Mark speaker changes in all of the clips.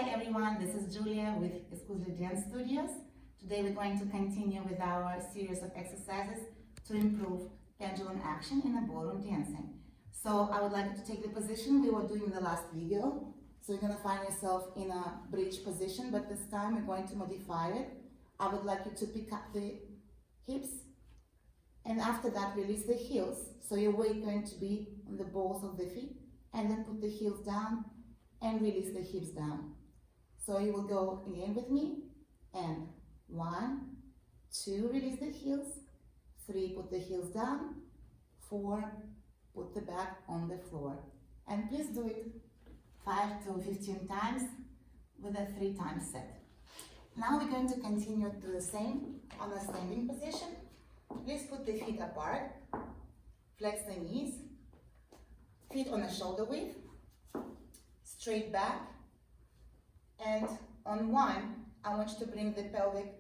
Speaker 1: Hi everyone, this is Julia with Exclusive Dance Studios. Today we're going to continue with our series of exercises to improve pendulum action in the ballroom dancing. So I would like you to take the position we were doing in the last video. So you're going to find yourself in a bridge position, but this time we're going to modify it. I would like you to pick up the hips and after that release the heels. So your weight going to be on the balls of the feet and then put the heels down and release the hips down. So you will go again with me, and 1, 2, release the heels, 3, put the heels down, 4, put the back on the floor. And please do it 5 to 15 times with a 3 times set. Now we're going to continue to do the same on a standing position. Please put the feet apart, flex the knees, feet on a shoulder width, straight back, and on 1, I want you to bring the pelvic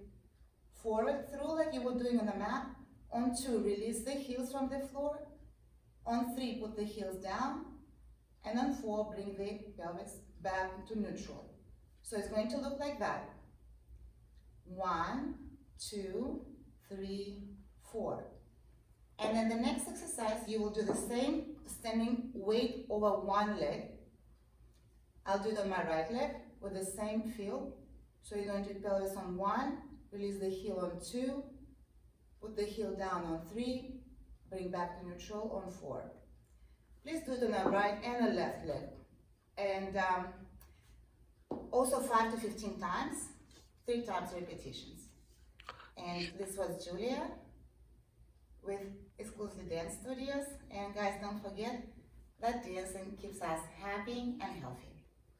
Speaker 1: forward through like you were doing on the mat. On 2, release the heels from the floor. On 3, put the heels down, and on 4, bring the pelvis back into neutral. So it's going to look like that. 1, 2, 3, 4. And then the next exercise, you will do the same, standing weight over one leg. I'll do it on my right leg with the same feel. So you're going to pelvis on 1, release the heel on 2, put the heel down on 3, bring back to neutral on 4. Please do it on a right and a left leg. And also 5 to 15 times, 3 times repetitions. And this was Julia with Exclusive Dance Studios. And guys, don't forget that dancing keeps us happy and healthy.